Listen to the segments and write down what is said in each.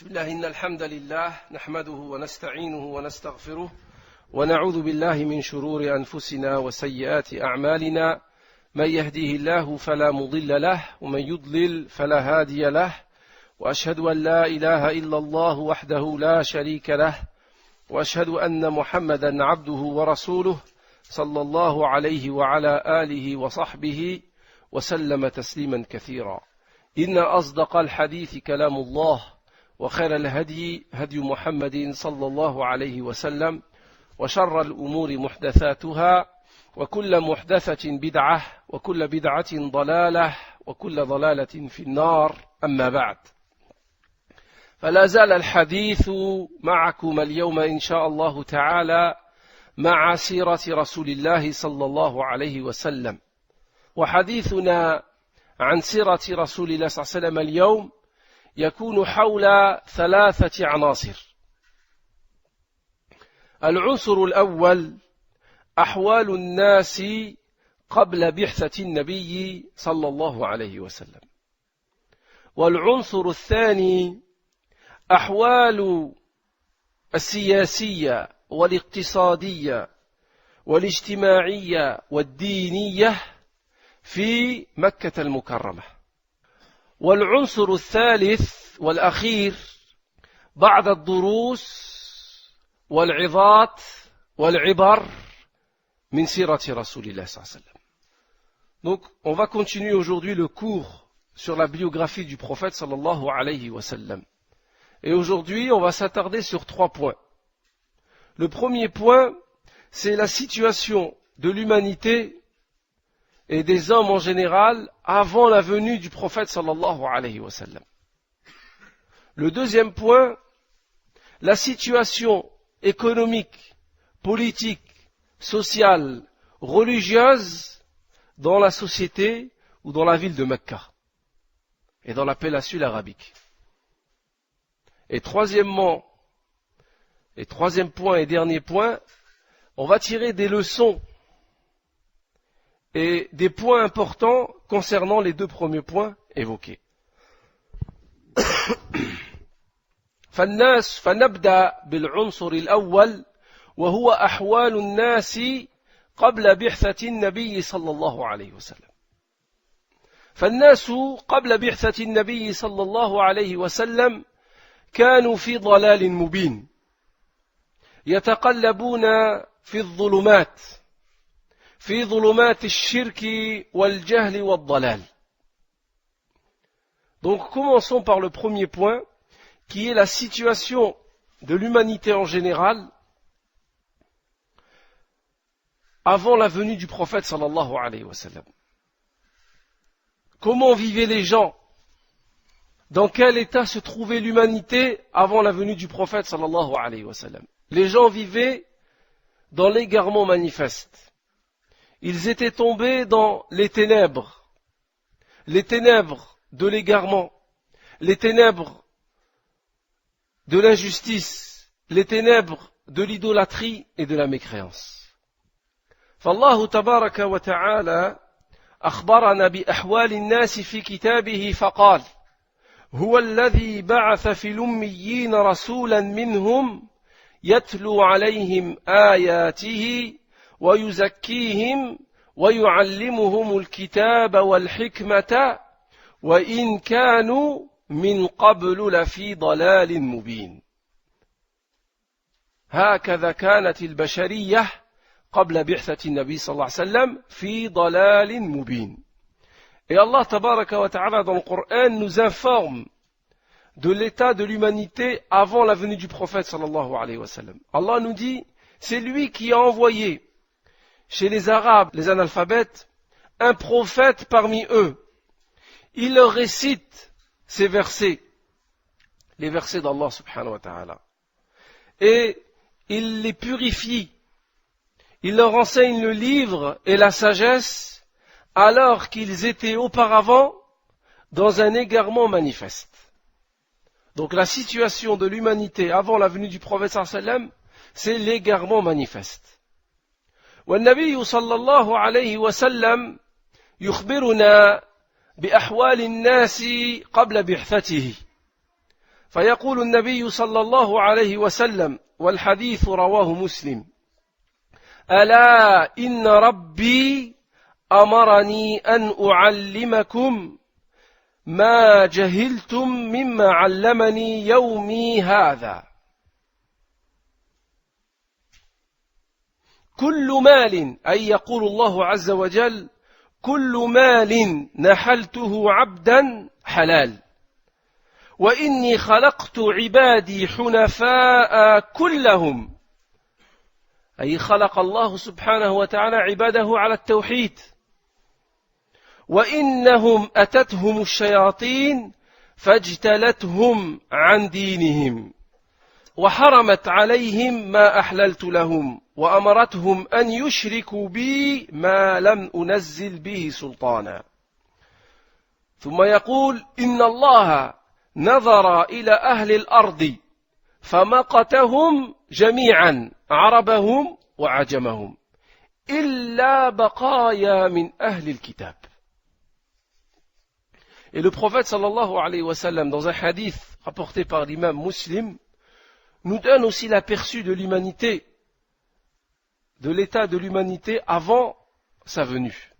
بسم الله إن الحمد لله نحمده ونستعينه ونستغفره ونعوذ بالله من شرور أنفسنا وسيئات أعمالنا من يهديه الله فلا مضل له ومن يضلل فلا هادي له وأشهد أن لا إله إلا الله وحده لا شريك له وأشهد أن محمدا عبده ورسوله صلى الله عليه وعلى آله وصحبه وسلم تسليما كثيرا إن أصدق الحديث كلام الله وخير الهدي هدي محمد صلى الله عليه وسلم وشر الأمور محدثاتها وكل محدثة بدعة وكل بدعة ضلالة وكل ضلالة في النار أما بعد فلا زال الحديث معكم اليوم إن شاء الله تعالى مع سيرة رسول الله صلى الله عليه وسلم وحديثنا عن سيرة رسول الله صلى الله عليه وسلم اليوم يكون حول ثلاثة عناصر. العنصر الأول أحوال الناس قبل بعثة النبي صلى الله عليه وسلم، والعنصر الثاني أحوال السياسية والاقتصادية والاجتماعية والدينية في مكة المكرمة، والعنصر الثالث والأخير بعض الدروس والعظات والعبر من سيرة رسول الله صلى الله عليه وسلم. Donc, on va continuer aujourd'hui le cours sur la biographie du prophète sallallahu alayhi wa sallam. Et aujourd'hui, on va s'attarder sur 3 points. Le premier point, c'est la situation de l'humanité et des hommes en général avant la venue du prophète sallallahu alayhi wa sallam. Le deuxième point, la situation économique, politique, sociale, religieuse dans la société ou dans la ville de Mecca et dans la péninsule arabique. Et troisième point et dernier point, on va tirer des leçons et des points importants concernant les 2 premiers points évoqués. فنبدأ بالعنصر الأول وهو أحوال الناس قبل بعثة النبي صلى الله عليه وسلم. فالناس قبل بعثة النبي صلى الله عليه وسلم كانوا في ضلال مبين يتقلبون في الظلمات في ظلمات الشرك والجهل والضلال. Donc commençons par le premier point qui est la situation de l'humanité en général avant la venue du prophète sallallahu alayhi wa sallam. Comment vivaient les gens? Dans quel état se trouvait l'humanité avant la venue du prophète sallallahu alayhi wa sallam? Les gens vivaient dans l'égarement manifeste. Ils étaient tombés dans les ténèbres de l'égarement, les ténèbres de l'injustice, les ténèbres de l'idolâtrie et de la mécréance. فالله تبارك وتعالى أخبرنا بأحوال الناس في كتابه فقال هو الذي بعث في الأميين رسولا منهم يتلو عليهم آياته ويزكيهم ويعلمهم الكتاب والحكمة وإن كانوا من قبل لفي ضلال مبين. هكذا كانت البشرية قبل بعثة النبي صلى الله عليه وسلم في ضلال مبين. Et Allah tabaraka wa ta'ala dans le Coran nous informe de l'état de l'humanité avant la venue du prophète sallallahu alayhi wa sallam. Allah nous dit, c'est lui qui a envoyé chez les Arabes, les analphabètes, un prophète parmi eux. Il leur récite ces versets, les versets d'Allah subhanahu wa ta'ala. Et il les purifie. Il leur enseigne le livre et la sagesse alors qu'ils étaient auparavant dans un égarement manifeste. Donc la situation de l'humanité avant la venue du prophète sallallahu alayhi wa sallam, c'est l'égarement manifeste. والنبي صلى الله عليه وسلم يخبرنا بأحوال الناس قبل بعثته فيقول النبي صلى الله عليه وسلم والحديث رواه مسلم ألا إن ربي أمرني أن أعلمكم ما جهلتم مما علمني يومي هذا كل مال أي يقول الله عز وجل كل مال نحلته عبدا حلال وإني خلقت عبادي حنفاء كلهم أي خلق الله سبحانه وتعالى عباده على التوحيد وإنهم أتتهم الشياطين فاجتلتهم عن دينهم وحرمت عليهم ما أحللت لهم وأمرتهم أن يشركوا بي ما لم أنزل به سلطانا ثم يقول إن الله نظر إلى أهل الأرض فمقتهم جميعا عربهم وعجمهم إلا بقايا من أهل الكتاب. Et le prophète sallallahu alayhi wa sallam, dans un hadith rapporté par l'imam Muslim, nous donne aussi l'aperçu de l'humanité, de l'état de l'humanité avant sa venue.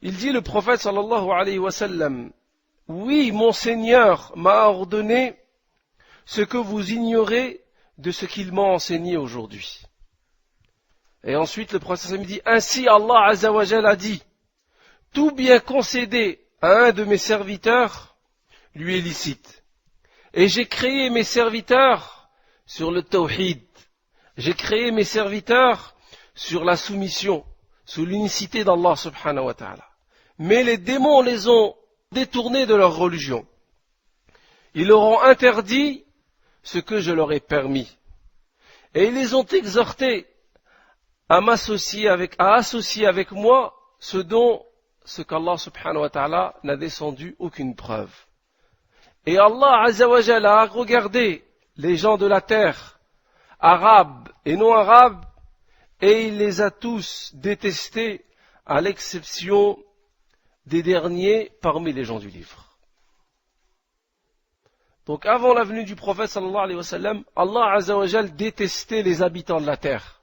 Il dit le prophète sallallahu alayhi wa sallam, oui, mon Seigneur m'a ordonné ce que vous ignorez de ce qu'il m'a enseigné aujourd'hui. Et ensuite le prophète sallallahu alayhi wa sallam dit, ainsi Allah azza wa jalla a dit, tout bien concédé à un de mes serviteurs lui est licite. Et j'ai créé mes serviteurs sur le tawhid. J'ai créé mes serviteurs sur la soumission, sous l'unicité d'Allah subhanahu wa ta'ala. Mais les démons les ont détournés de leur religion. Ils leur ont interdit ce que je leur ai permis. Et ils les ont exhortés à associer avec moi ce qu'Allah subhanahu wa ta'ala n'a descendu aucune preuve. Et Allah azza wa jalla a regardé les gens de la terre, arabes et non arabes, et il les a tous détestés à l'exception des derniers parmi les gens du livre. Donc avant la venue du prophète sallallahu alayhi wa sallam, Allah azza wa jalla détestait les habitants de la terre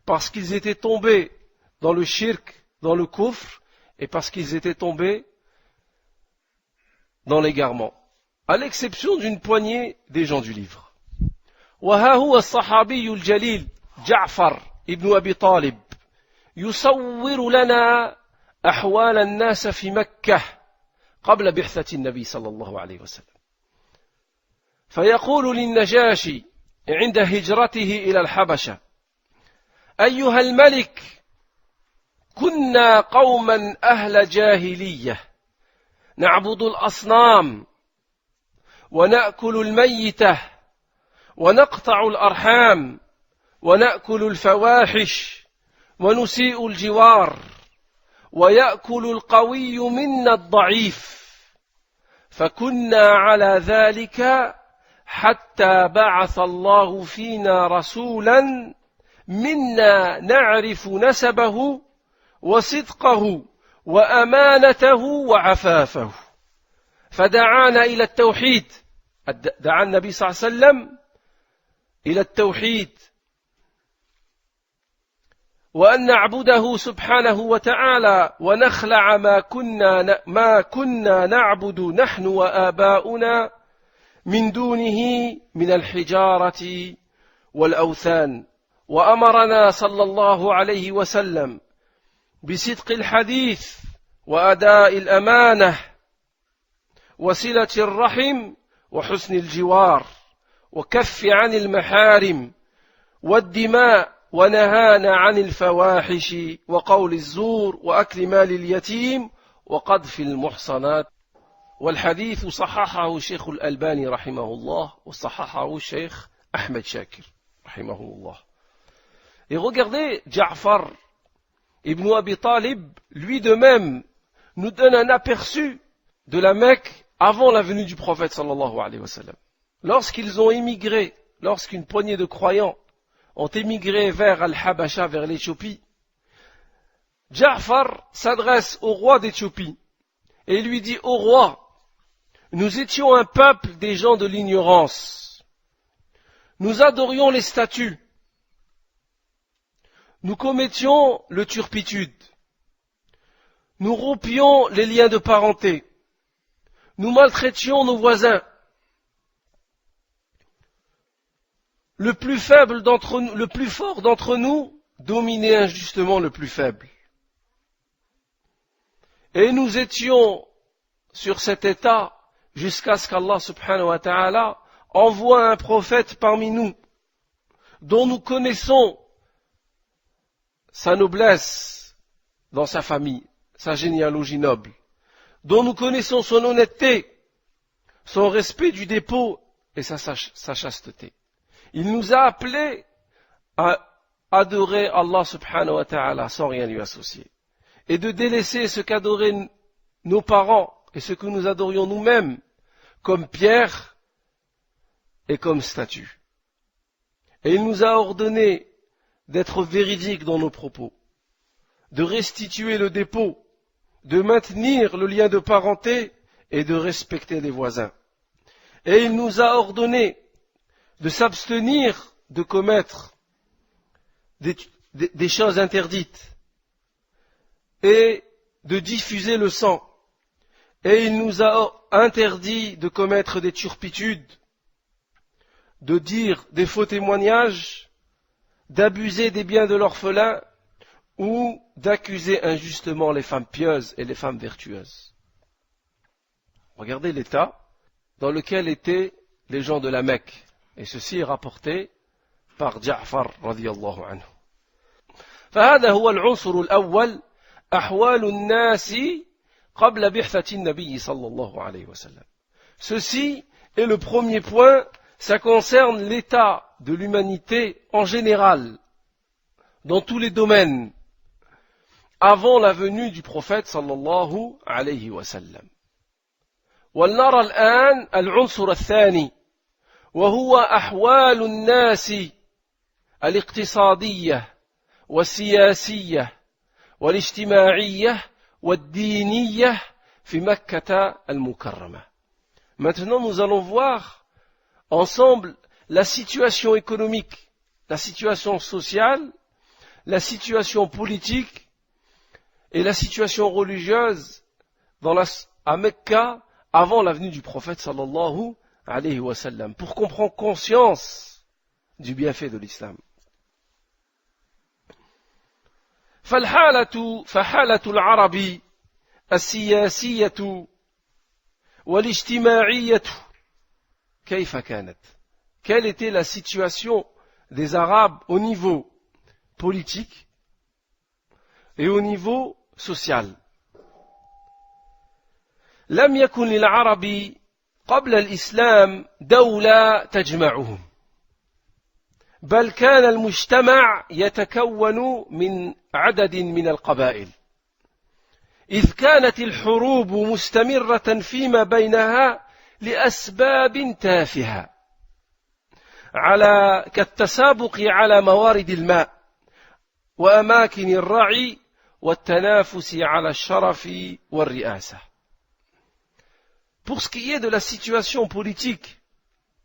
parce qu'ils étaient tombés dans le shirk, dans le kufr, et parce qu'ils étaient tombés dans l'égarement, à l'exception d'une poignée des gens du livre. وها هو الصحابي الجليل جعفر ابن أبي طالب يصور لنا أحوال الناس في مكة قبل بعثة النبي صلى الله عليه وسلم فيقول للنجاشي عند هجرته إلى الحبشة أيها الملك كنا قوما أهل جاهلية نعبد الأصنام ونأكل الميتة ونقطع الأرحام ونأكل الفواحش ونسيء الجوار ويأكل القوي منا الضعيف فكنا على ذلك حتى بعث الله فينا رسولا منا نعرف نسبه وصدقه وأمانته وعفافه فدعانا إلى التوحيد دعا النبي صلى الله عليه وسلم إلى التوحيد وأن نعبده سبحانه وتعالى ونخلع ما كنا نعبد نحن وآباؤنا من دونه من الحجارة والأوثان وأمرنا صلى الله عليه وسلم بصدق الحديث وأداء الأمانة وصلة الرحم وحسن الجوار وكف عن المحارم والدماء ونهانا عن الفواحش وقول الزور وأكل مال اليتيم وقذف المحصنات والحديث صححه الشيخ الألباني رحمه الله وصححه الشيخ أحمد شاكر رحمه الله. Et regardez, Ja'far ibn Abi Talib, lui de même, nous donne un aperçu de la Mecque avant la venue du prophète sallallahu alayhi wa sallam. Lorsqu'ils ont émigré, lorsqu'une poignée de croyants ont émigré vers Al-Habasha, vers l'Éthiopie, Ja'far s'adresse au roi d'Éthiopie et lui dit: Ô roi, Nous étions un peuple des gens de l'ignorance. Nous adorions les statues. Nous commettions le turpitude. Nous rompions les liens de parenté. Nous maltraitions nos voisins. Le plus faible d'entre nous, le plus fort d'entre nous dominait injustement le plus faible. Et nous étions sur cet état jusqu'à ce qu'Allah subhanahu wa ta'ala envoie un prophète parmi nous, dont nous connaissons sa noblesse dans sa famille, sa généalogie noble, dont nous connaissons son honnêteté, son respect du dépôt et sa chasteté. Il nous a appelés à adorer Allah subhanahu wa ta'ala sans rien lui associer, et de délaisser ce qu'adoraient nos parents et ce que nous adorions nous-mêmes comme pierre et comme statue. Et il nous a ordonné d'être véridiques dans nos propos, de restituer le dépôt, de maintenir le lien de parenté et de respecter les voisins. Et il nous a ordonné de s'abstenir de commettre des choses interdites et de diffuser le sang. Et il nous a interdit de commettre des turpitudes, de dire des faux témoignages, d'abuser des biens de l'orphelin ou d'accuser injustement les femmes pieuses et les femmes vertueuses. Regardez l'état dans lequel étaient les gens de la Mecque. Et ceci est rapporté par Ja'far radiyallahu anhu. فهذا هو العنصر الأول أحوال الناس قبل بعثة النبي صلى الله عليه وسلم. Ceci est le premier point, ça concerne l'état de l'humanité en général, dans tous les domaines, avant la venue du prophète صلى الله عليه وسلم. ولنرى الآن العنصر الثاني وهو أحوال الناس الاقتصادية والسياسية والاجتماعية والدينية في مكة المكرمة. Maintenant, nous allons voir ensemble la situation économique, la situation sociale, la situation politique et la situation religieuse à Mecca avant la venue du prophète sallallahu alayhi wa sallam, pour qu'on prenne conscience du bienfait de l'islam. فحالة العرب السياسية والاجتماعية كيف كانت? Quelle était la situation des Arabes au niveau politique et au niveau social? لم يكن للعرب قبل الإسلام دولة تجمعهم، بل كان المجتمع يتكون من عدد من القبائل، إذ كانت الحروب مستمرة فيما بينها لأسباب تافهة كالتسابق على موارد الماء وأماكن الرعي والتنافس على الشرف والرئاسة. Pour ce qui est de la situation politique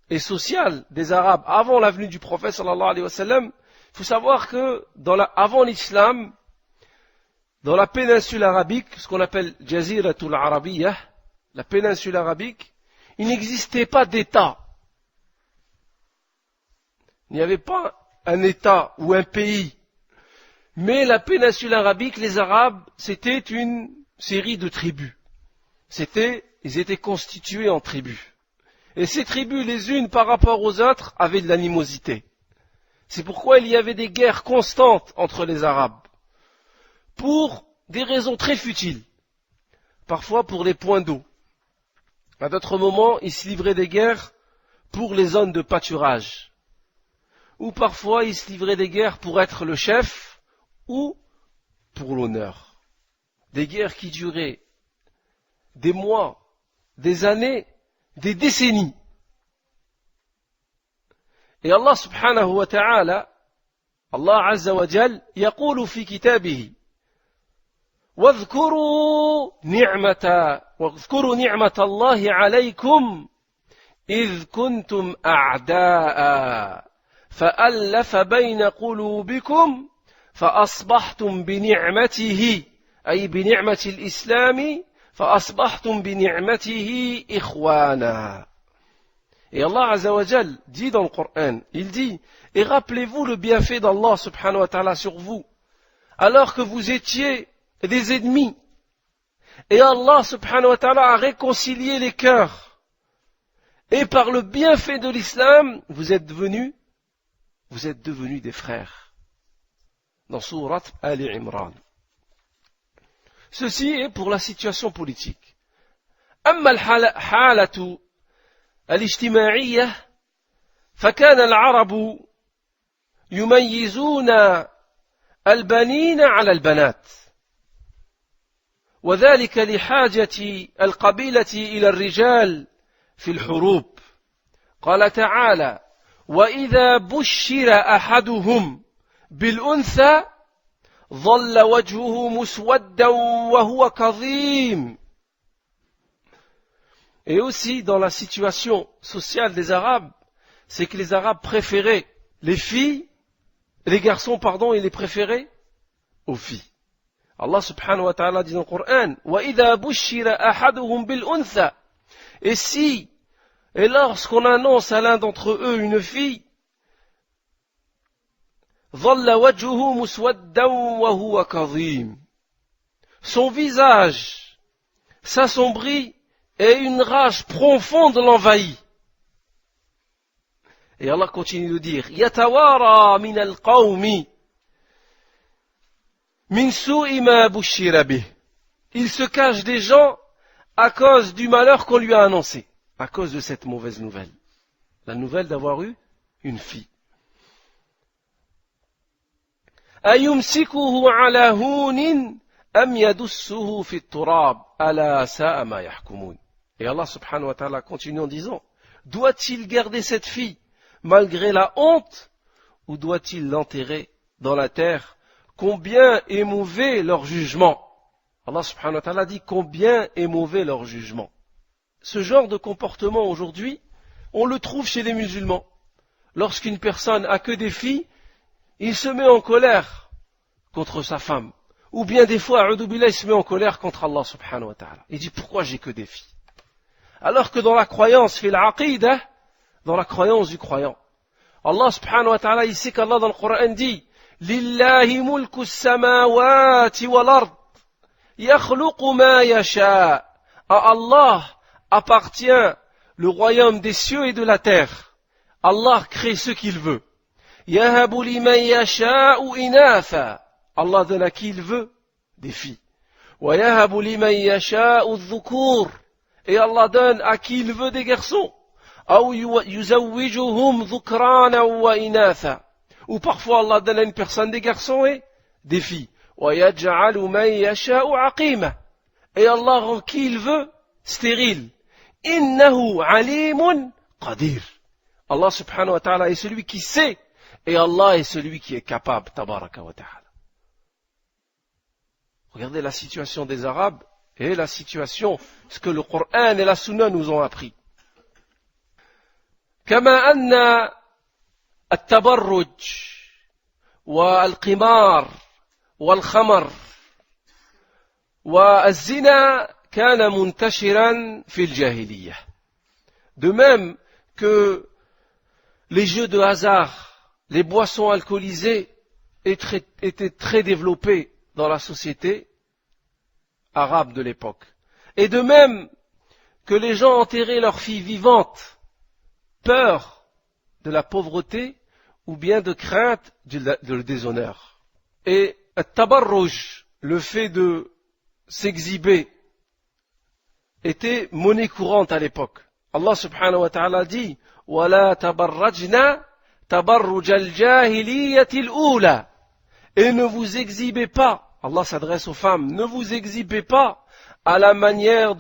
et sociale des Arabes avant la venue du prophète sallallahu alayhi wa sallam, il faut savoir que avant l'islam, dans la péninsule arabique, ce qu'on appelle Jaziratul Arabiyyah, la péninsule arabique, il n'existait pas d'État. Il n'y avait pas un État ou un pays. Mais la péninsule arabique, les Arabes, c'était une série de tribus. Ils étaient constitués en tribus. Et ces tribus, les unes par rapport aux autres, avaient de l'animosité. C'est pourquoi il y avait des guerres constantes entre les Arabes. Pour des raisons très futiles. Parfois pour les points d'eau. À d'autres moments, ils se livraient des guerres pour les zones de pâturage. Ou parfois, ils se livraient des guerres pour être le chef ou pour l'honneur. Des guerres qui duraient des mois, des années, des décennies. Et Allah subhanahu wa ta'ala, Allah azza wa jal, يقول في كتابه واذكروا نعمة الله عليكم إذ كنتم أعداء فألف بين قلوبكم فأصبحتم بنعمته أي بنعمة الإسلام فأصبحتم بنعمته إخوانا. Et Allah Azza wa Jal dit dans le Coran, il dit, et rappelez-vous le bienfait d'Allah subhanahu wa ta'ala sur vous, alors que vous étiez des ennemis. Et Allah subhanahu wa ta'ala a réconcilié les cœurs. Et par le bienfait de l'islam, vous êtes devenus des frères. Dans Surat Ali Imran. Ceci est pour la situation politique. أما الحالة الاجتماعية فكان العرب يميزون البنين على البنات وذلك لحاجة القبيلة إلى الرجال في الحروب. قال تعالى: وإذا بشر أحدهم بالأنثى ظل وجهه مسودا وهو كظيم. Et aussi dans la situation sociale des Arabes, c'est que les Arabes préféraient les garçons, ils les préféraient aux filles. Allah subhanahu wa ta'ala dit dans le Coran, وَإِذَا بُشِّرَ أَحَدُهُمْ بِالْأُنْثَى. Et lorsqu'on annonce à l'un d'entre eux une fille, ظَلَّ وَجْهُهُ مُسْوَدًّا وَهُوَ كَظِيمٌ. Son visage s'assombrit et une rage profonde l'envahit. Et Allah continue de dire, يَتَوَارَى مِنَ الْقَوْمِ مِنْ سُوءِ مَا بُشِّرَ بِهِ. Il se cache des gens à cause du malheur qu'on lui a annoncé, à cause de cette mauvaise nouvelle. La nouvelle d'avoir eu une fille. أَيُمْسِكُهُ عَلَى هُونٍ أَمْ يَدُسُّهُ فِي التُّرَابِ أَلَا سَاءَ مَا يَحْكُمُونَ. Et Allah subhanahu wa ta'ala continue en disant, doit-il garder cette fille malgré la honte ou doit-il l'enterrer dans la terre? Combien est mauvais leur jugement. Allah subhanahu wa ta'ala dit combien est mauvais leur jugement. Ce genre de comportement aujourd'hui, on le trouve chez les musulmans. Lorsqu'une personne a que des filles, il se met en colère contre sa femme. Ou bien des fois, a'udhu billah, il se met en colère contre Allah subhanahu wa ta'ala. Il dit pourquoi j'ai que des filles? Alors que dans la croyance, fil aqidah, dans la croyance du croyant, Allah subhanahu wa ta'ala, il sait qu'Allah dans le Coran dit Lillahi mulku samawati wal ard yakhluqu ma yasha. À Allah appartient le royaume des cieux et de la terre. Allah crée ce qu'il veut. Yahabu liman yasha'u inatha. Allah donne à qui il veut des filles. Wa yahabu liman yasha'u dhukur. Et Allah donne à qui il veut des garçons. Ou parfois Allah donne à une personne des garçons et des filles. Et Allah rend qui il veut stérile. Innahu alimun qadir. Allah subhanahu wa ta'ala est celui qui sait et Allah est celui qui est capable. Tabaraka wa ta'ala. Regardez la situation des Arabes et la situation, ce que le Coran et la Sunna nous ont appris. كما أن التبرج والقمار والخمر والزنا كان منتشرا في الجاهلية. De même que les jeux de hasard, les boissons alcoolisées étaient très développés dans la société arabe de l'époque. Et de même que les gens enterraient leurs filles vivantes, peur de la pauvreté ou bien de crainte de déshonneur. Et tabarruj, le fait de s'exhiber, était monnaie courante à l'époque. Allah subhanahu wa ta'ala dit وَلَا تَبَرَّجْنَا تَبَرُّجَ الْجَاهِلِيَّةِ الْأُولَى. Et ne vous exhibez pas, Allah s'adresse aux femmes, ne vous exhibez pas à la manière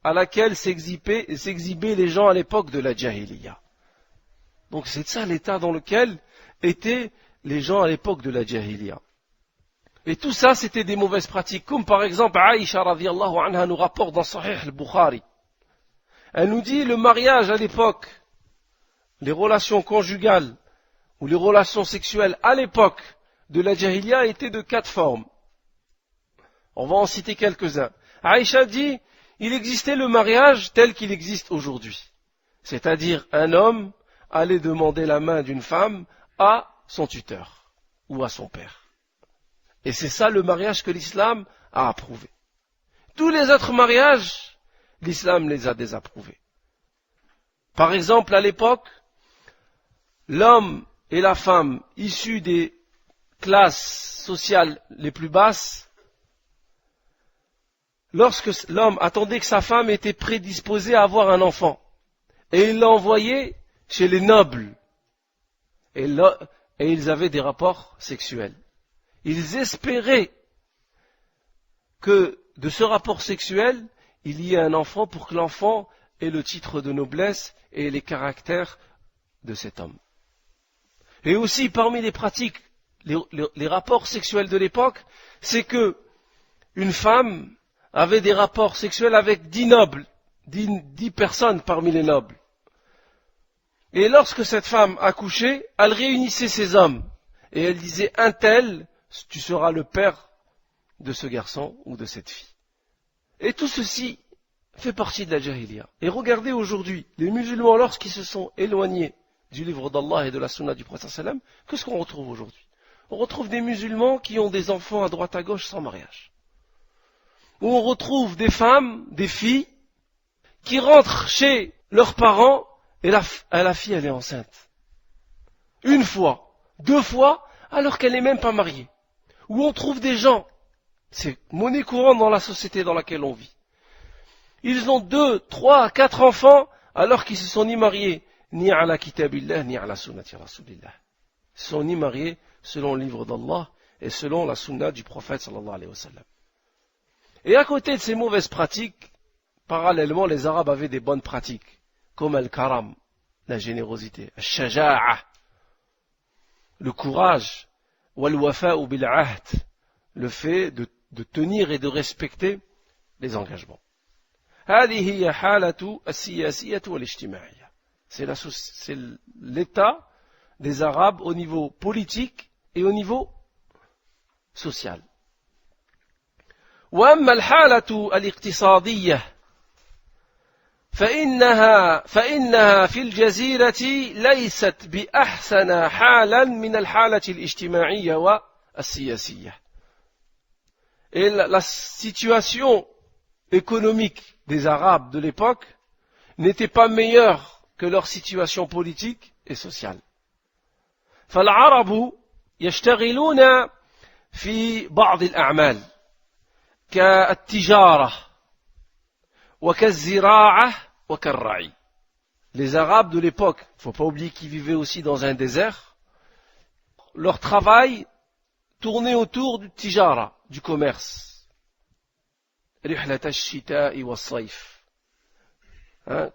à laquelle s'exhibaient les gens à l'époque de la Jahiliya. Donc c'est ça l'état dans lequel étaient les gens à l'époque de la Jahiliya. Et tout ça, c'était des mauvaises pratiques. Comme par exemple, Aïcha radhiyallahu anha nous rapporte dans Sahih al-Bukhari. Elle nous dit, le mariage à l'époque, les relations conjugales ou les relations sexuelles à l'époque de la Jahiliya étaient de 4 formes. On va en citer quelques-uns. Aïcha dit, il existait le mariage tel qu'il existe aujourd'hui. C'est-à-dire, un homme allait demander la main d'une femme à son tuteur ou à son père. Et c'est ça le mariage que l'islam a approuvé. Tous les autres mariages, l'islam les a désapprouvés. Par exemple, à l'époque, l'homme et la femme issus des classes sociales les plus basses, lorsque l'homme attendait que sa femme était prédisposée à avoir un enfant, et il l'a envoyé chez les nobles, et ils avaient des rapports sexuels. Ils espéraient que de ce rapport sexuel, il y ait un enfant pour que l'enfant ait le titre de noblesse et les caractères de cet homme. Et aussi, parmi les pratiques, les rapports sexuels de l'époque, c'est que une femme avait des rapports sexuels avec 10 nobles, 10 personnes parmi les nobles. Et lorsque cette femme accouchait, elle réunissait ces hommes et elle disait, un tel, tu seras le père de ce garçon ou de cette fille. Et tout ceci fait partie de la Jahiliya. Et regardez aujourd'hui, les musulmans, lorsqu'ils se sont éloignés du livre d'Allah et de la sunna du prophète sallam, qu'est-ce qu'on retrouve aujourd'hui? On retrouve des musulmans qui ont des enfants à droite à gauche sans mariage. Où on retrouve des femmes, des filles, qui rentrent chez leurs parents et la fille elle est enceinte. 1 fois, 2 fois, alors qu'elle n'est même pas mariée. Où on trouve des gens, c'est monnaie courante dans la société dans laquelle on vit. Ils ont 2, 3, 4 enfants, alors qu'ils se sont ni mariés, ni à la kitabillah, ni à la sunnati rasulillah. Ils se sont ni mariés selon le livre d'Allah et selon la sunna du prophète sallallahu alayhi wa sallam. Et à côté de ces mauvaises pratiques, parallèlement, les Arabes avaient des bonnes pratiques, comme al-karam, la générosité, al-shaja'a, le courage, wal-wafa'u bil-ahd, le fait de tenir et de respecter les engagements. هذه هي حالة السياسية والاجتماعية. C'est l'état des Arabes au niveau politique et au niveau social. وأما الحالة الاقتصادية فإنها في الجزيرة ليست بأحسن حالا من الحالة الاجتماعية والسياسية. Et la situation économique des Arabes de l'époque n'était pas meilleure que leur situation politique et sociale. فالعرب يشتغلون في بعض الأعمال كالتجارة وكالزراعة وكالرعي. Les Arabes de l'époque, il ne faut pas oublier qu'ils vivaient aussi dans un désert, leur travail tournait autour du tijara, du commerce.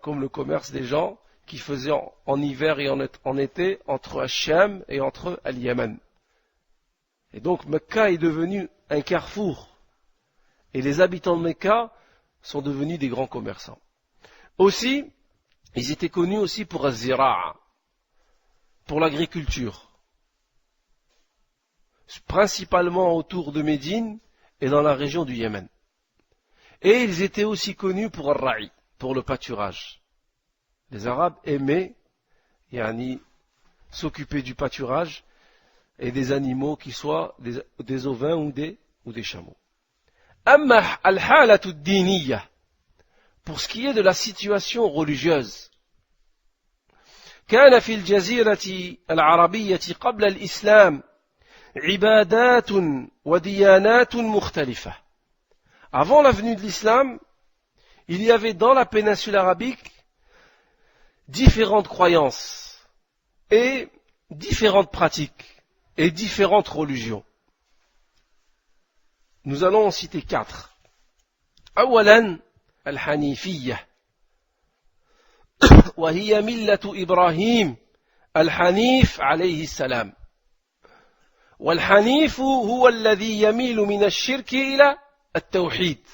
Comme le commerce des gens qui faisaient en hiver et en été entre Hacham et entre Al-Yaman. Et donc Mecca est devenu un carrefour. Et les habitants de Mecca sont devenus des grands commerçants. Aussi, ils étaient connus aussi pour az-zira'a, pour l'agriculture. Principalement autour de Médine et dans la région du Yémen. Et ils étaient aussi connus pour al-ra'i, pour le pâturage. Les Arabes aimaient s'occuper du pâturage et des animaux qui soient des ovins ou des chameaux. Amma al-halatu ad-diniyya, pour ce qui est de la situation religieuse. كان في الجزيرة العربية قبل الإسلام عبادات وديانات مختلفة. Avant la venue de l'islam, il y avait dans la péninsule arabique différentes croyances et différentes pratiques et différentes religions. Nous allons en citer 4. أولاً الحنيفية وهي ملة إبراهيم الحنيف عليه السلام. والحنيف هو الذي يميل من الشرك إلى التوحيد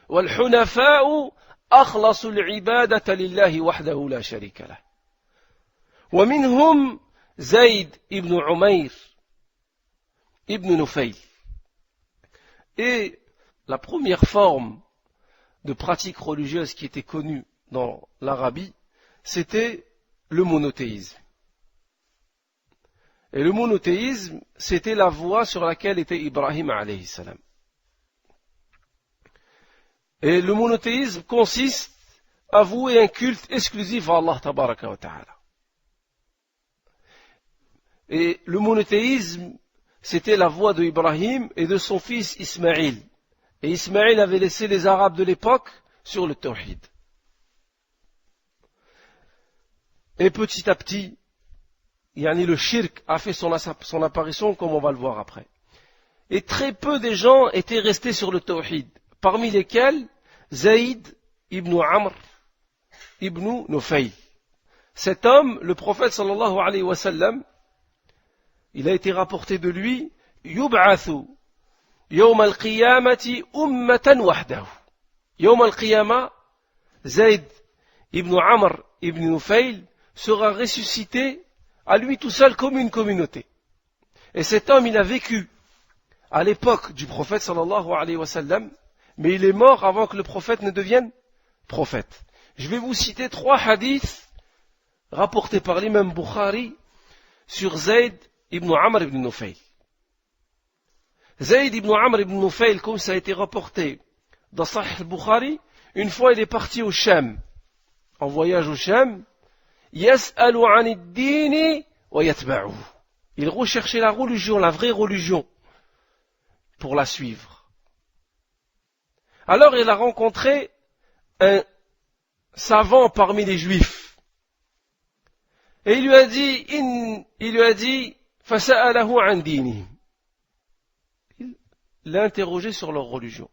والحنفاء أخلص العبادة لله وحده لا شريك له. ومنهم زيد ibn عمير ibn Nufayl. Et la première forme de pratique religieuse qui était connue dans l'Arabie, c'était le monothéisme. Et le monothéisme, c'était la voie sur laquelle était Ibrahim alayhi salam. Et le monothéisme consiste à vouer un culte exclusif à Allah tabaraka wa ta'ala. Et le monothéisme, c'était la voie de Ibrahim et de son fils Ismaïl. Et Ismaïl avait laissé les Arabes de l'époque sur le tawhid. Et petit à petit, le shirk a fait son apparition, comme on va le voir après. Et très peu de gens étaient restés sur le tawhid, parmi lesquels Zayd ibn Amr ibn Nufayl. Cet homme, le prophète sallallahu alayhi wa sallam, il a été rapporté de lui, yub'athu yawm al-qiyamati ummatan wahdahu. Yawm al-qiyamah, Zayd ibn Amr ibn Nufayl sera ressuscité à lui tout seul comme une communauté. Et cet homme, il a vécu à l'époque du prophète sallallahu alayhi wa sallam, mais il est mort avant que le prophète ne devienne prophète. Je vais vous citer 3 hadiths rapportés par l'imam Bukhari sur Zayd ibn Amr ibn Nufayl. Zayd ibn Amr ibn Nufayl, comme ça a été rapporté dans Sahih al-Bukhari, une fois il est parti au Sham, en voyage au Sham, yas'alu 'ani ad-din wa yatba'uhu. Il recherchait la religion, la vraie religion, pour la suivre. Alors il a rencontré un savant parmi les Juifs. Et il lui a dit, فَسَأَلَهُ عَنْ دِينِهِمْ. Il l'a interrogé sur leur religion.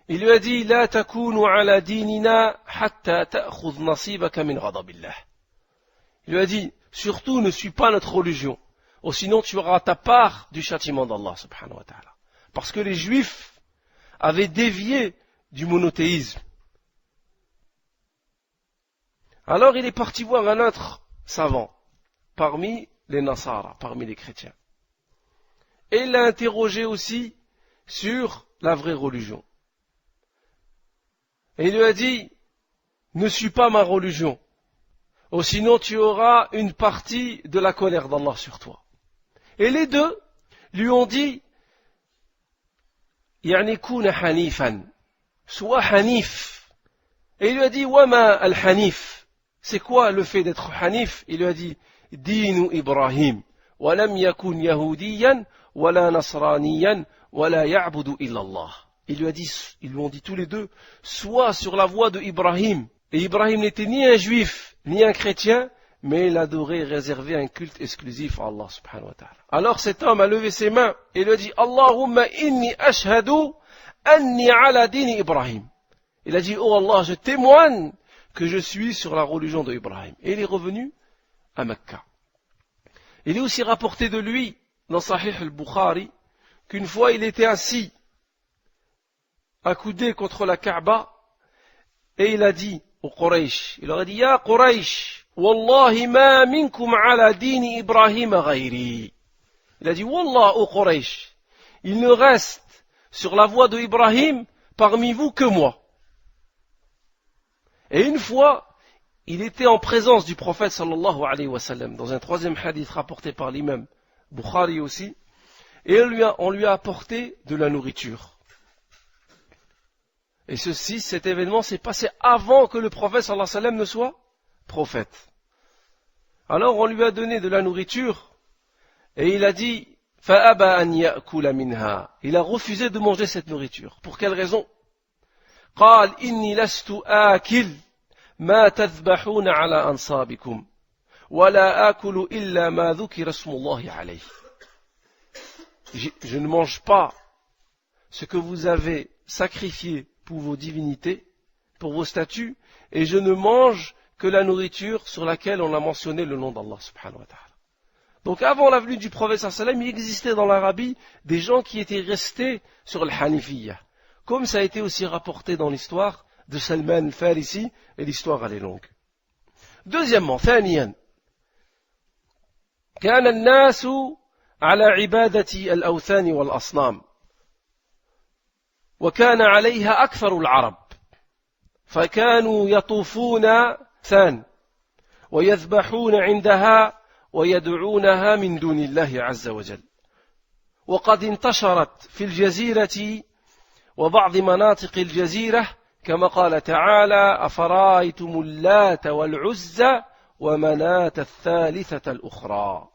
Il lui a dit, لَا تَكُونُ عَلَى دِينِنَا حَتَّى تَأْخُذْ نَصِيبَكَ مِنْ غَضَبِ اللَّهِ. Il lui a dit, surtout ne suis pas notre religion, ou sinon tu auras ta part du châtiment d'Allah subhanahu wa ta'ala. Parce que les Juifs avaient dévié du monothéisme. Alors il est parti voir un autre savant, parmi les Nasara, parmi les chrétiens. Et il l'a interrogé aussi sur la vraie religion. Et il lui a dit, ne suis pas ma religion, ou sinon tu auras une partie de la colère d'Allah sur toi. Et les deux lui ont dit, يعني كون حنيفا, sois hanif. Et il lui a dit, wama al-hanif, c'est quoi le fait d'être hanif? Il lui a dit, dinu Ibrahim, walam yakun yahudiyan, wala nasraniyan, wala ya'budu illa Allah. Ils lui ont dit tous les deux, sois sur la voie de Ibrahim. Et Ibrahim n'était ni un juif, ni un chrétien, mais il adorait réserver un culte exclusif à Allah subhanahu wa ta'ala. Alors cet homme a levé ses mains et lui a dit, Allahumma inni ashhadu anni ala dini Ibrahim. Il a dit, oh Allah, je témoigne que je suis sur la religion de Ibrahim. Et il est revenu à Mecca. Il est aussi rapporté de lui, dans Sahih al-Bukhari, qu'une fois il était assis, accoudé contre la Kaaba, et il a dit au Quraysh, il leur a dit, Ya Quraysh, Wallahi ma minkum ala dini Ibrahim ghayri. Il a dit, Wallah au Quraysh, il ne reste sur la voie de Ibrahim parmi vous que moi. Et une fois, il était en présence du prophète sallallahu alayhi wa sallam, dans un troisième hadith rapporté par l'imam Bukhari aussi, et on lui a apporté de la nourriture. Et cet événement s'est passé avant que le prophète sallallahu alayhi wa sallam ne soit prophète. Alors on lui a donné de la nourriture, et il a dit, فَأَبَا أَنْ يَأْكُلَ مِنْهَا. Il a refusé de manger cette nourriture. Pour quelle raison? قال إني لست آكل ما تذبحون على أنصابكم ولا آكل إلا ما ذكر اسم الله عليه. Je ne mange pas ce que vous avez sacrifié pour vos divinités, pour vos statues, et je ne mange que la nourriture sur laquelle on a mentionné le nom d'Allah subhanahu wa ta'ala. Donc avant la venue du prophète sallallahu alayhi wa sallam, il existait dans l'Arabie des gens qui étaient restés sur le Hanifiyya. Comme ça a été aussi rapporté dans l'histoire de Salman al-Farisi, et l'histoire elle est longue. Deuxièmement, ثانيا كان الناس على عبادة الأوثان والأصنام وكان عليها أكثر العرب فكانوا يطوفون ثان ويذبحون عندها ويدعونها من دون الله عز وجل وقد انتشرت في الجزيرة وبعض مناطق الجزيرة كما قال تعالى أفرأيتم اللات والعزى ومناة الثالثة الأخرى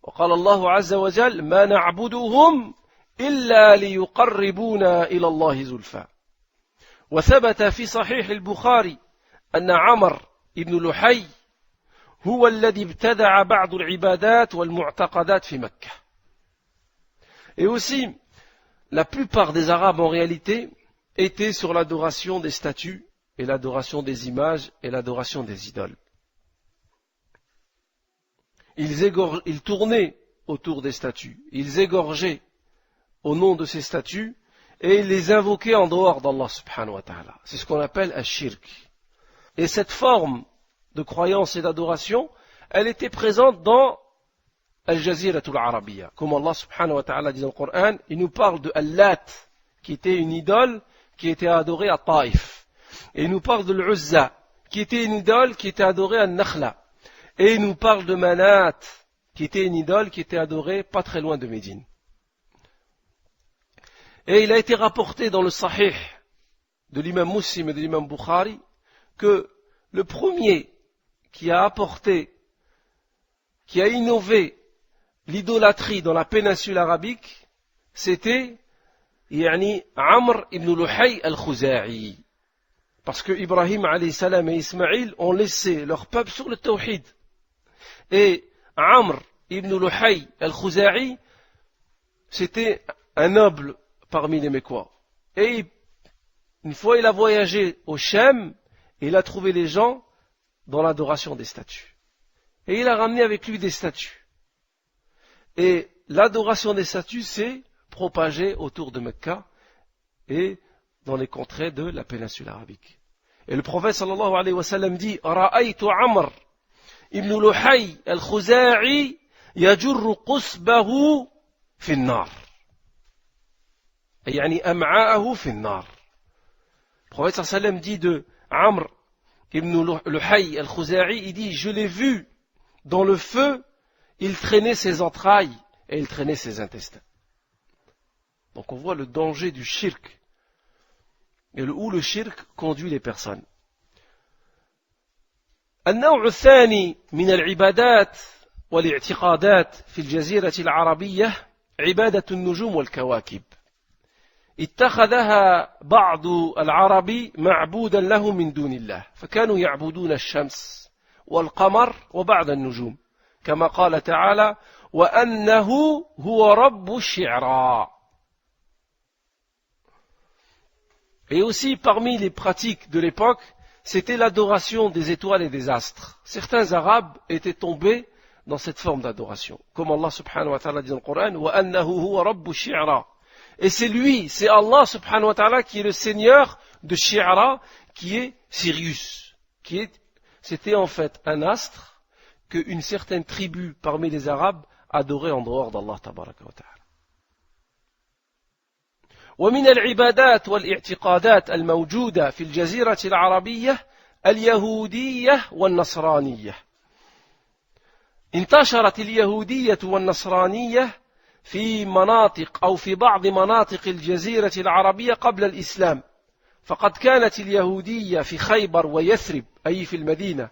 وقال الله عز وجل ما نعبدهم إلا ليقربونا إلى الله زلفى وثبت في صحيح البخاري أن عمر بن لحي هو الذي ابتدع بعض العبادات والمعتقدات في مكة. Et aussi, la plupart des Arabes en réalité étaient sur l'adoration des statues et l'adoration des images et l'adoration des idoles. Ils tournaient autour des statues, ils égorgeaient au nom de ces statues et ils les invoquaient en dehors d'Allah subhanahu wa ta'ala. C'est ce qu'on appelle al-shirk. Et cette forme de croyance et d'adoration, elle était présente dans Al-Jaziratul Arabiyya. Comme Allah subhanahu wa ta'ala dit dans le Coran, il nous parle de Al-Lat, qui était une idole qui était adorée à Taïf. Et il nous parle de Al-Uzza, qui était une idole qui était adorée à Nakhla. Et il nous parle de Manat, qui était une idole qui était adorée pas très loin de Médine. Et il a été rapporté dans le Sahih de l'imam Muslim et de l'imam Bukhari que le premier qui a apporté, qui a innové l'idolâtrie dans la péninsule arabique, c'était Amr ibn Luhay al-Khuza'i. Parce que Ibrahim alayhi salam et Ismaïl ont laissé leur peuple sur le tawhid. Et Amr ibn Luhay al-Khuza'i, c'était un noble parmi les Mécois. Et une fois il a voyagé au Shem, et il a trouvé les gens dans l'adoration des statues. Et il a ramené avec lui des statues. Et l'adoration des statues s'est propagée autour de Mecca et dans les contrées de la péninsule arabique. Et le prophète sallallahu alayhi wa sallam dit Ra'aytu Amr ibn Luhay al-Khuza'i yajurru qusbahu fi an-nar. Yani am'a'ahu fi an-nar. Le prophète sallallahu alayhi wa sallam dit de Amr ibn Luhay al-Khuza'i, il dit je l'ai vu dans le feu, il traînait ses entrailles et il traînait ses intestins. Donc on voit le danger du shirk et où le shirk conduit les personnes. النوع الثاني من العبادات والاعتقادات في الجزيرة العربية عبادة النجوم والكواكب. اتخذها بعض العرب معبودا له من دون الله فكانوا يعبدون الشمس والقمر وبعض النجوم كما قال تعالى وأنه هو رب الشعرى. Et aussi parmi les pratiques de l'époque, c'était l'adoration des étoiles et des astres. Certains Arabes étaient tombés dans cette forme d'adoration. Comme Allah subhanahu wa ta'ala dit dans le Coran وَأَنَّهُ هُوَ رَبُّ الشِّعْرَى. Et c'est lui, c'est Allah subhanahu wa ta'ala qui est le seigneur de Shi'ra, qui est Sirius. C'était en fait un astre qu'une certaine tribu parmi les Arabes adorait en dehors d'Allah tabaraka wa ta'ala. ومن العبادات والاعتقادات الموجودة في الجزيرة العربية اليهودية والنصرانية. انتشرت اليهودية والنصرانية في مناطق أو في بعض مناطق الجزيرة العربية قبل الإسلام، فقد كانت اليهودية في خيبر ويثرب أي في المدينة،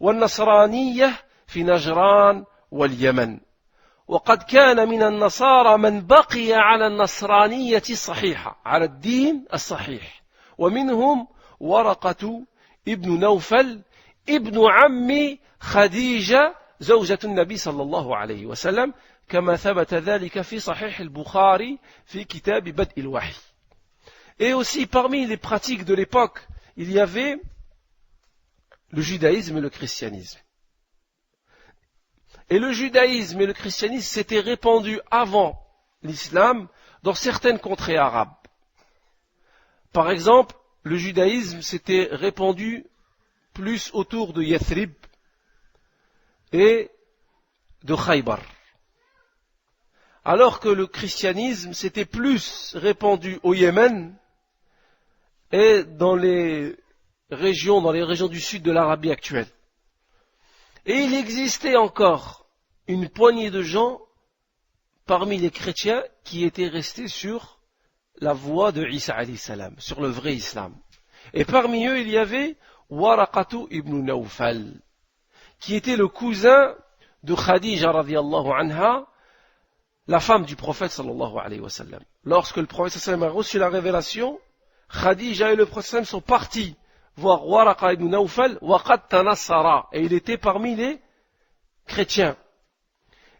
والنصرانية في نجران واليمن. وقد كان من النصارى من بقي على النصرانية الصحيحة، على الدين الصحيح، ومنهم ورقة ابن نوفل ابن عم خديجة زوجة النبي صلى الله عليه وسلم، كما ثبت ذلك في صحيح البخاري في كتاب بدء الوحي. Et aussi parmi les pratiques de l'époque, il y avait le judaïsme et le christianisme. Et le judaïsme et le christianisme s'étaient répandus avant l'islam dans certaines contrées arabes. Par exemple, le judaïsme s'était répandu plus autour de Yathrib et de Khaybar. Alors que le christianisme s'était plus répandu au Yémen et dans les régions du sud de l'Arabie actuelle. Et il existait encore une poignée de gens parmi les chrétiens qui étaient restés sur la voie de Isa alayhi salam, sur le vrai islam. Et parmi eux, il y avait Waraqatu ibn Nawfal, qui était le cousin de Khadija radiyallahu anha, la femme du prophète sallallahu alayhi wa sallam. Lorsque le prophète sallallahu alayhi wa sallam a reçu la révélation, Khadija et le prophète sallallahu alayhi wa sallam sont partis voir Waraqa ibn Nawfal, waqad tanassara, et il était parmi les chrétiens.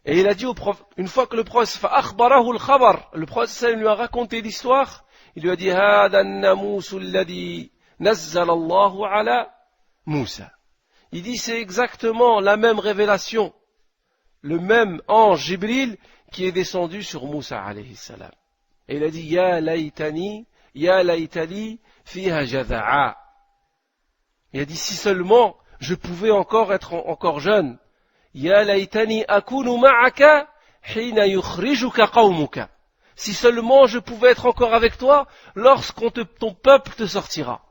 Et il a dit au prophète, une fois que le prophète akhbarahu al-khabar, le prophète sallallahu lui a raconté l'histoire, il lui a dit hada an-namus alladhi nazzala Allahu ala Musa. Il dit c'est exactement la même révélation, le même ange Jibril qui est descendu sur Musa alayhi salam. Et il a dit ya laytani fiha jadha'a. Il a dit si seulement je pouvais encore être encore jeune. Ya laytani akunu ma'aka hina yukhrijuka qawmuka. Si seulement je pouvais être encore avec toi lorsqu'on ton peuple te sortira.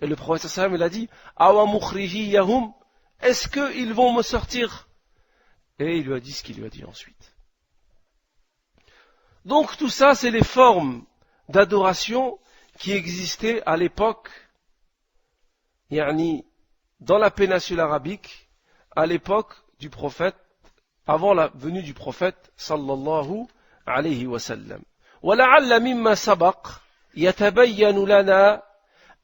Et le prophète sallallahu alayhi wa sallam il a dit awa mukhrijiyahum, est-ce qu'ils vont me sortir? Et il lui a dit ce qu'il lui a dit ensuite. Donc tout ça c'est les formes d'adoration qui existaient à l'époque, dans la péninsule arabique, à l'époque du prophète, avant la venue du prophète sallallahu alayhi wa sallam. ولعل مما سبق يتبين لنا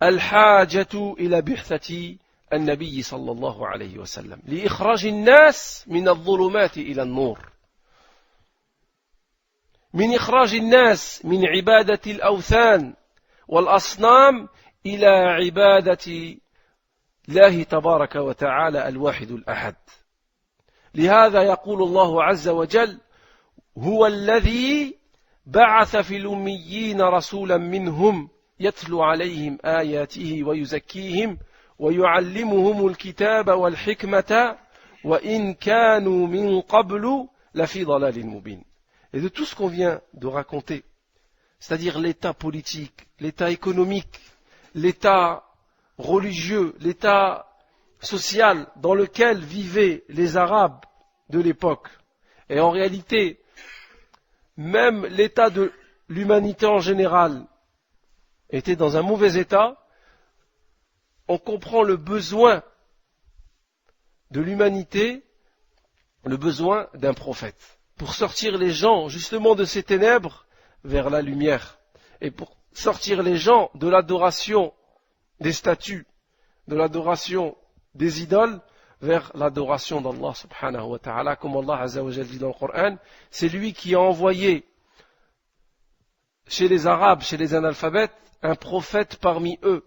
الحاجة إلى بعثة النبي صلى الله عليه وسلم لإخراج الناس من الظلمات إلى النور، من إخراج الناس من عبادة الأوثان والأصنام إلى عبادة الله تبارك وتعالى الواحد الأحد. لهذا يقول الله عز وجل هو الذي بعث في الأميين رسولا منهم يتلو عليهم آياته ويزكيهم ويعلمهم الكتاب والحكمة وإن كانوا من قبل لفي ضلال مبين. Et de tout ce qu'on vient de raconter, c'est-à-dire l'état politique, l'état économique, l'état religieux, l'état social dans lequel vivaient les Arabes de l'époque, et en réalité, même l'état de l'humanité en général était dans un mauvais état, on comprend le besoin de l'humanité, le besoin d'un prophète, pour sortir les gens justement de ces ténèbres vers la lumière, et pour sortir les gens de l'adoration des statues, de l'adoration des idoles, vers l'adoration d'Allah subhanahu wa ta'ala, comme Allah azza wa jalla dit dans le Coran, c'est lui qui a envoyé chez les Arabes, chez les analphabètes, un prophète parmi eux.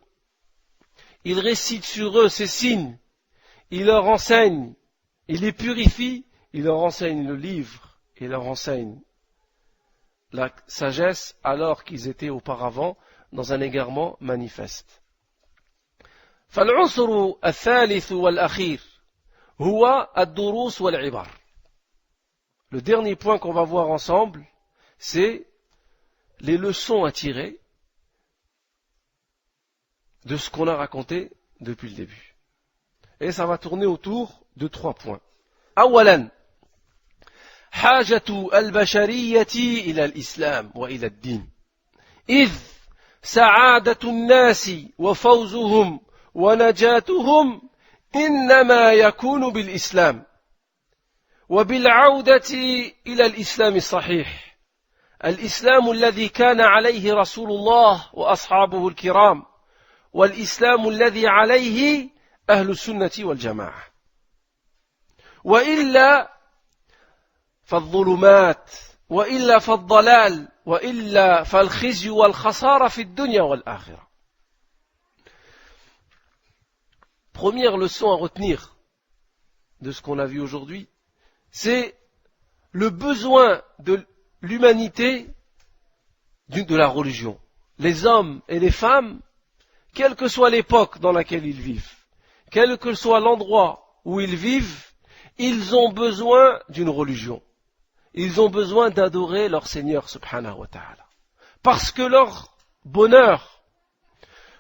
Il récite sur eux ces signes, il leur enseigne, il les purifie, il leur enseigne le livre, il leur enseigne la sagesse alors qu'ils étaient auparavant dans un égarement manifeste. فالعنصر الثالث والأخير هو الدروس والعبر. Le dernier point qu'on va voir ensemble, c'est les leçons à tirer de ce qu'on a raconté depuis le début. Et ça va tourner autour de 3 points. أولا حاجة البشرية إلى الإسلام وإلى الدين، إذ سعادة الناس وفوزهم ونجاتهم إنما يكون بالإسلام وبالعودة إلى الإسلام الصحيح، الإسلام الذي كان عليه رسول الله وأصحابه الكرام، والإسلام الذي عليه أهل السنة والجماعة. وإلا فالظلمات، وإلا فالضلال، وإلا فالخزي والخسارة في الدنيا والآخرة. Première leçon à retenir de ce qu'on a vu aujourd'hui, c'est le besoin de l'humanité de la religion. Les hommes et les femmes, quelle que soit l'époque dans laquelle ils vivent, quel que soit l'endroit où ils vivent, ils ont besoin d'une religion. Ils ont besoin d'adorer leur Seigneur subhanahu wa ta'ala. Parce que leur bonheur,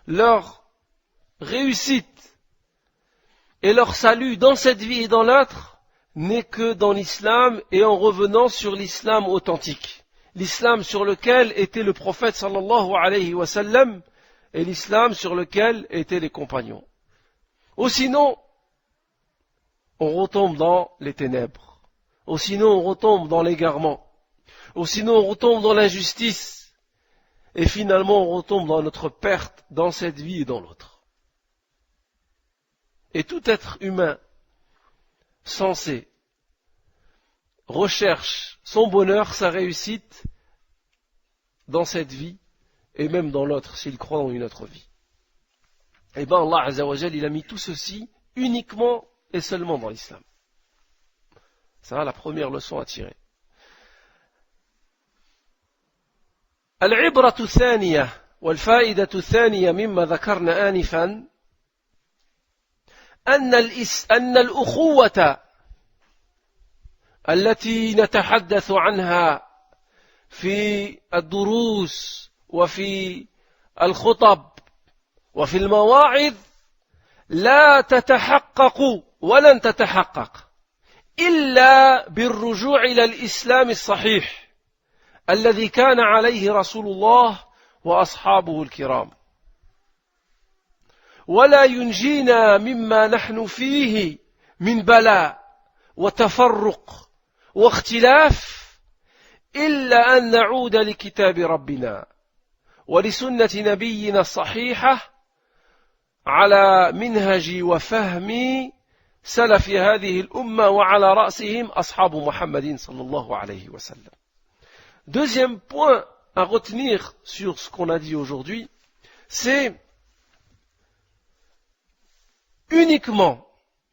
leur réussite et leur salut dans cette vie et dans l'autre n'est que dans l'islam et en revenant sur l'islam authentique. L'islam sur lequel était le prophète sallallahu alayhi wa sallam et l'islam sur lequel étaient les compagnons. Ou sinon, on retombe dans les ténèbres. Ou sinon, on retombe dans l'égarement. Ou sinon, on retombe dans l'injustice. Et finalement, on retombe dans notre perte dans cette vie et dans l'autre. Et tout être humain sensé recherche son bonheur, sa réussite dans cette vie et même dans l'autre, s'il croit dans une autre vie. Et bien Allah Azza wa Jal, il a mis tout ceci uniquement et seulement dans l'islam. C'est la première leçon à tirer. العبرة الثانية والفائدة الثانية مما ذكرنا آنفا أن الأخوة التي نتحدث عنها في الدروس وفي الخطب وفي المواعظ لا تتحقق ولن تتحقق إلا بالرجوع إلى الإسلام الصحيح الذي كان عليه رسول الله وأصحابه الكرام ولا ينجينا مما نحن فيه من بلاء وتفرق واختلاف إلا أن نعود لكتاب ربنا ولسنة نبينا الصحيحة على منهج وفهم سلف هذه الأمة وعلى رأسهم أصحاب محمد صلى الله عليه وسلم. Deuxième point à retenir sur ce qu'on a dit aujourd'hui, c'est uniquement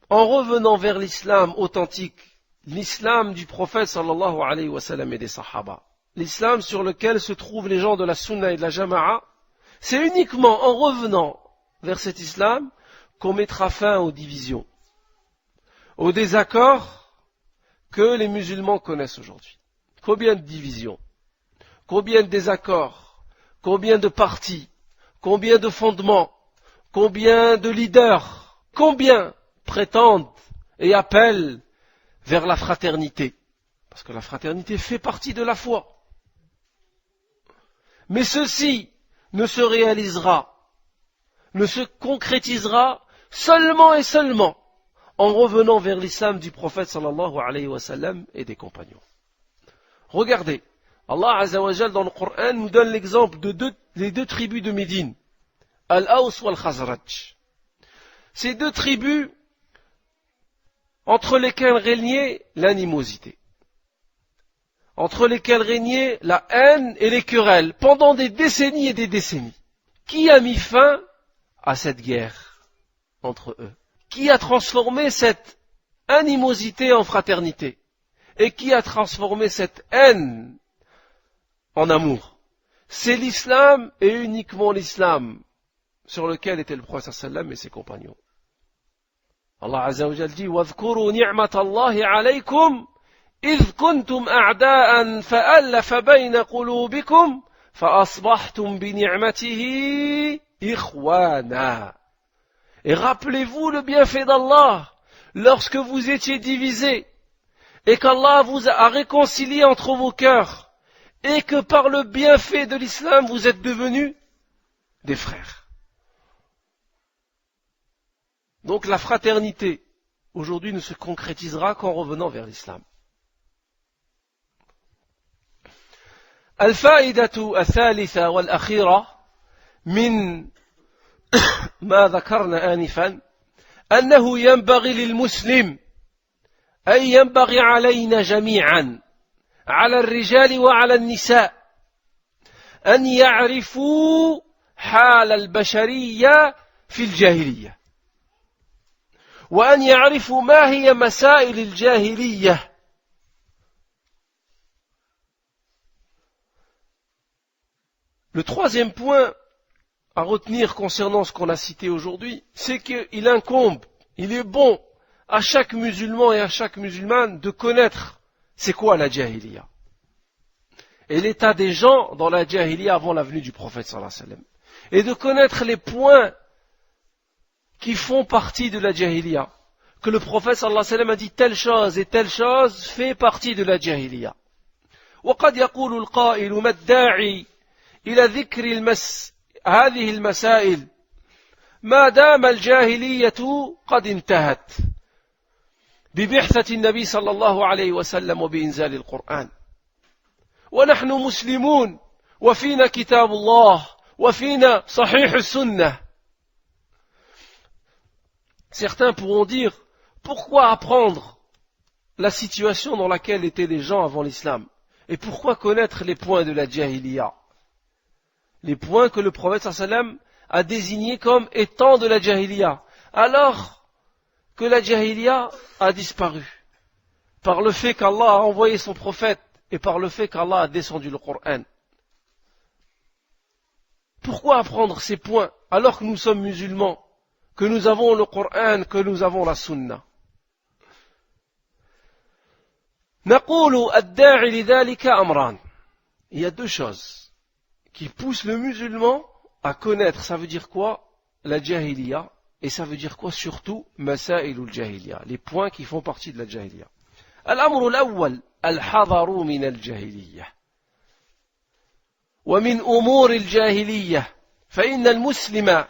en revenant vers l'islam authentique, l'islam du prophète sallallahu alayhi wa sallam et des sahaba, l'islam sur lequel se trouvent les gens de la sunna et de la jama'a, c'est uniquement en revenant vers cet islam qu'on mettra fin aux divisions, aux désaccords que les musulmans connaissent aujourd'hui. Combien de divisions, combien de désaccords, combien de partis, combien de fondements, combien de leaders, combien prétendent et appellent vers la fraternité. Parce que la fraternité fait partie de la foi. Mais ceci ne se réalisera, ne se concrétisera seulement et seulement en revenant vers l'islam du prophète sallallahu alayhi wa sallam et des compagnons. Regardez, Allah Azza wa Jal dans le Coran nous donne l'exemple de les deux tribus de Médine, Al-Aws wal-Khazraj. Ces deux tribus entre lesquelles régnait l'animosité, entre lesquelles régnait la haine et les querelles pendant des décennies et des décennies. Qui a mis fin à cette guerre entre eux? Qui a transformé cette animosité en fraternité? Et qui a transformé cette haine en amour? C'est l'islam et uniquement l'islam sur lequel était le prophète sallam et ses compagnons. Allah Azza wa Jal dit وَاذْكُرُوا نِعْمَةَ اللَّهِ عَلَيْكُمْ إِذْ كُنْتُمْ أَعْدَاءً فَأَلَّفَ بَيْنَ قُلُوبِكُمْ فَأَصْبَحْتُمْ بِنِعْمَتِهِ إِخْوَانًا. Et rappelez-vous le bienfait d'Allah lorsque vous étiez divisés et qu'Allah vous a réconcilié entre vos cœurs et que par le bienfait de l'islam vous êtes devenus des frères. Donc la fraternité aujourd'hui ne se concrétisera qu'en revenant vers l'islam. الفائدة الثالثة والأخيرة من ما ذكرنا آنفا أنه ينبغي للمسلم أي ينبغي علينا جميعا على الرجال وعلى النساء أن يعرفوا حال البشرية في الجاهلية وأن يعرفوا ما هي مسائل الجاهلية Le troisième point à retenir concernant ce qu'on a cité aujourd'hui, c'est qu'il incombe, il est bon à chaque musulman et à chaque musulmane de connaître c'est quoi la jahiliya. Et l'état des gens dans la jahiliya avant la venue du prophète sallallahu alayhi wa sallam. Et de connaître les points qui font partie de la jahiliya. Que le prophète sallallahu alayhi wa sallam a dit telle chose et telle chose fait partie de la jahiliya. وقد يقول القائل ما الداعي إلى ذكر هذه المسائل ما دام الجاهلية قد انتهت ببعثة النبي صلى الله عليه وسلم وبإنزال القرآن ونحن مسلمون وفينا كتاب الله وفينا صحيح السنة. Certains pourront dire pourquoi apprendre la situation dans laquelle étaient les gens avant l'islam et pourquoi connaître les points de la jahiliya, les points que le prophète sallallahu alayhi wa sallam a désignés comme étant de la jahiliya, alors que la jahiliya a disparu par le fait qu'Allah a envoyé son prophète et par le fait qu'Allah a descendu le Coran. Pourquoi apprendre ces points alors que nous sommes musulmans, que nous avons le Coran, que nous avons la Sunna? نقول الداعي لذلك أمران. Il y a deux choses qui poussent le musulman à connaître, ça veut dire quoi? La jahiliya, et ça veut dire quoi surtout? Masailul jahiliya, les points qui font partie de la jahiliya. الأمر الأول الحذر من الجاهلية ومن أمور الجاهلية فإن المسلم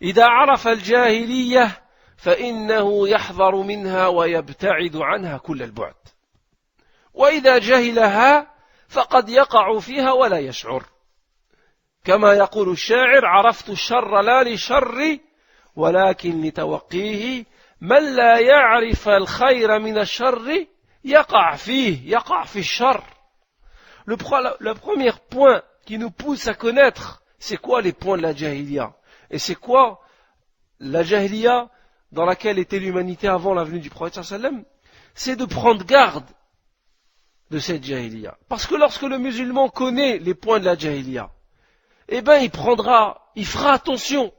إذا عرف الجاهلية فإنه يحذر منها ويبتعد عنها كل البعد وإذا جهلها فقد يقع فيها ولا يشعر كما يقول الشاعر عرفت الشر لا لشر ولكن لتوقيه من لا يعرف الخير من الشر يقع فيه يقع في الشر. Le premier point qui nous pousse à connaître c'est quoi les points de la jahiliya et c'est quoi la jahiliya dans laquelle était l'humanité avant la venue du prophète sallallahu alayhi wa sallam, c'est de prendre garde de cette jahiliya. Parce que lorsque le musulman connaît les points de la jahiliya, eh bien il fera attention.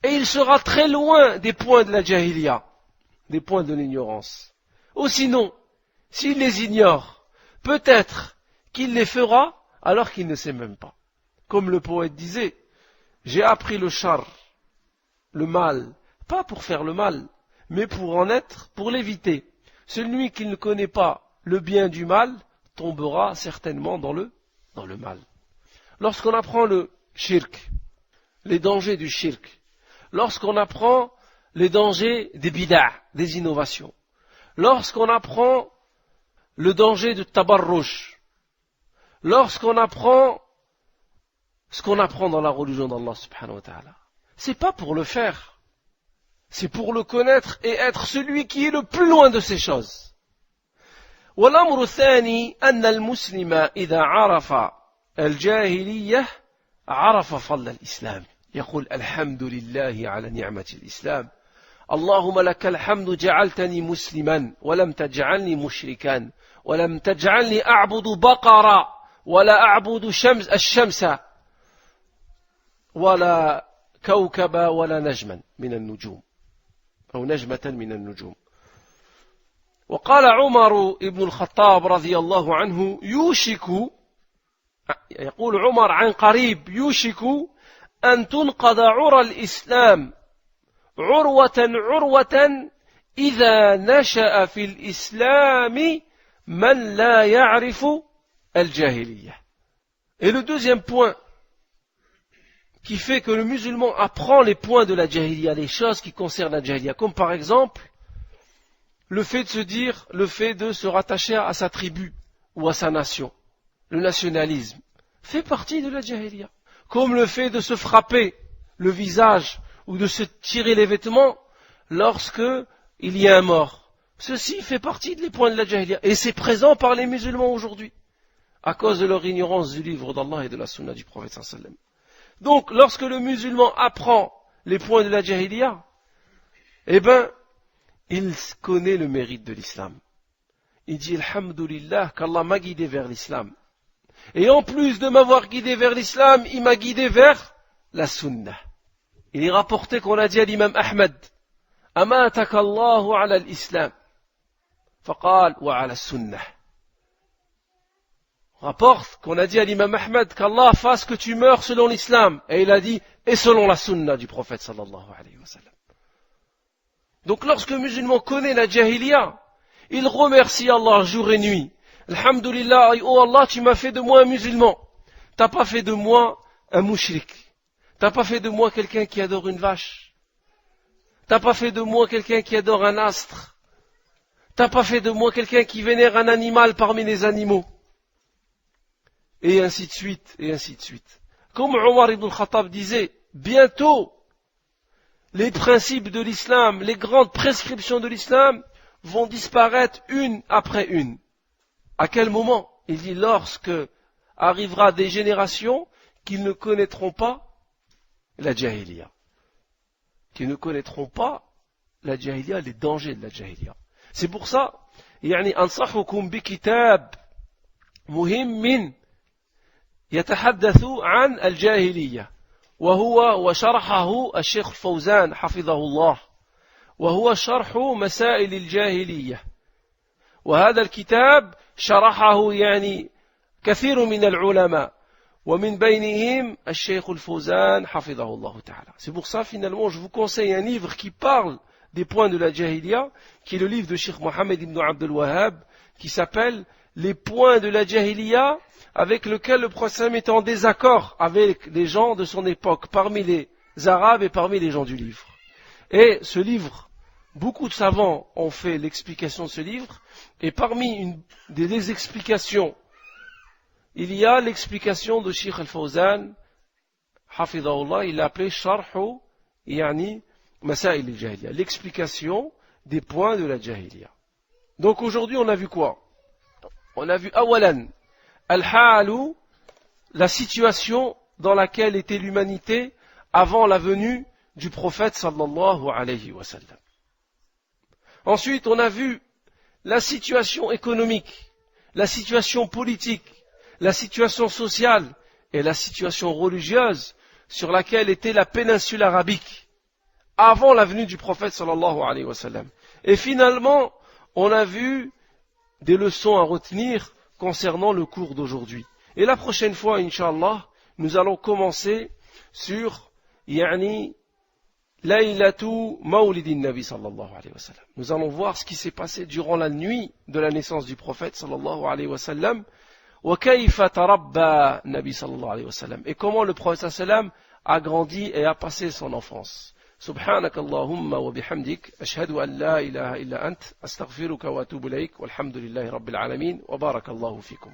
Et il sera très loin des points de la jahiliya, des points de l'ignorance. Ou sinon, s'il les ignore, peut-être qu'il les fera alors qu'il ne sait même pas. Comme le poète disait, j'ai appris le char, le mal, pas pour faire le mal, mais pour l'éviter. Celui qui ne connaît pas le bien du mal tombera certainement dans le mal. Lorsqu'on apprend le shirk, les dangers du shirk, lorsqu'on apprend les dangers des bid'a, des innovations, lorsqu'on apprend le danger de tabarruj, lorsqu'on apprend ce qu'on apprend dans la religion d'Allah subhanahu wa ta'ala, c'est pas pour le faire, c'est pour le connaître et être celui qui est le plus loin de ces choses. والأمر الثاني أن المسلم إذا عرف الجاهلية عرف فضل الإسلام يقول الحمد لله على نعمة الإسلام اللهم لك الحمد جعلتني مسلما ولم تجعلني مشركا ولم تجعلني أعبد بقرة ولا أعبد الشمس ولا كوكبا ولا نجما من النجوم أو نجمة من النجوم. وقال عمر بن الخطاب رضي الله عنه يقول عمر عن قريب يوشك أن تنقض عرى الإسلام عروة إذا نشأ في الإسلام من لا يعرف الجاهلية. Et le deuxième point qui fait que le musulman apprend les points de la jahiliya, les choses qui concernent la jahiliya, comme par exemple le fait de se rattacher à sa tribu ou à sa nation, le nationalisme, fait partie de la jahiliya. Comme le fait de se frapper le visage ou de se tirer les vêtements lorsque il y a un mort. Ceci fait partie des points de la jahiliya. Et c'est présent par les musulmans aujourd'hui, à cause de leur ignorance du livre d'Allah et de la sunna du prophète sallallahu alayhi wa sallam. Donc, lorsque le musulman apprend les points de la jahiliya, eh bien, il connaît le mérite de l'islam. Il dit, alhamdulillah, qu'Allah m'a guidé vers l'islam. Et en plus de m'avoir guidé vers l'islam, il m'a guidé vers la sunna. Il est rapporté qu'on a dit à l'imam Ahmed, Amataka Allahu ala l'islam, faqal wa ala sunnah. Rapporte qu'on a dit à l'imam Ahmed qu'Allah fasse que tu meurs selon l'islam. Et il a dit, et selon la sunna du prophète sallallahu alayhi wa sallam. Donc lorsque le musulman connaît la jahiliya, il remercie Allah jour et nuit. Alhamdulillah, oh Allah, tu m'as fait de moi un musulman. T'as pas fait de moi un mouchrik. T'as pas fait de moi quelqu'un qui adore une vache. T'as pas fait de moi quelqu'un qui adore un astre. T'as pas fait de moi quelqu'un qui vénère un animal parmi les animaux. Et ainsi de suite, et ainsi de suite. Comme Omar ibn al-Khattab disait, bientôt, les principes de l'islam, les grandes prescriptions de l'islam vont disparaître une après une. À quel moment? Il dit lorsque arrivera des générations qui ne connaîtront pas la jahiliya. Qui ne connaîtront pas la jahiliya, les dangers de la jahiliya. C'est pour ça, يعني أنصحكم بكتاب مهم يتحدث عن الجاهلية وشرحه الشيخ الفوزان حفظه الله وهو شرح مسائل الجاهلية وهذا الكتاب شرحه يعني كثير من العلماء ومن بينهم الشيخ الفوزان حفظه الله تعالى. C'est pour ça finalement je vous conseille un livre qui parle des points de la jahiliya, qui est le livre de Cheikh Mohammed ibn Abdul Wahhab, qui s'appelle Les points de la jahiliya, avec lequel le prophète est en désaccord avec les gens de son époque, parmi les Arabes et parmi les gens du livre. Et ce livre, beaucoup de savants ont fait l'explication de ce livre, et parmi des explications, il y a l'explication de Cheikh Al-Fawzan, Hafidahullah, il l'a appelé Sharhu, yani Masail al-Jahiliya, l'explication des points de la Jahiliya. Donc aujourd'hui on a vu quoi? On a vu awalan, al-ha'alu, la situation dans laquelle était l'humanité avant la venue du prophète sallallahu alayhi wa sallam. Ensuite, on a vu la situation économique, la situation politique, la situation sociale et la situation religieuse sur laquelle était la péninsule arabique avant la venue du prophète sallallahu alayhi wa sallam. Et finalement, on a vu des leçons à retenir concernant le cours d'aujourd'hui. Et la prochaine fois, Inch'Allah, nous allons commencer sur Laylatu Mawlidin Nabi sallallahu alayhi wa sallam. Nous allons voir ce qui s'est passé durant la nuit de la naissance du prophète sallallahu alayhi wa sallam. Wa kayfa tarabba Nabi sallallahu alayhi wa sallam. Et comment le prophète sallallahu alayhi wa sallam a grandi et a passé son enfance. سبحانك اللهم وبحمدك أشهد أن لا إله إلا أنت أستغفرك وأتوب إليك والحمد لله رب العالمين وبارك الله فيكم.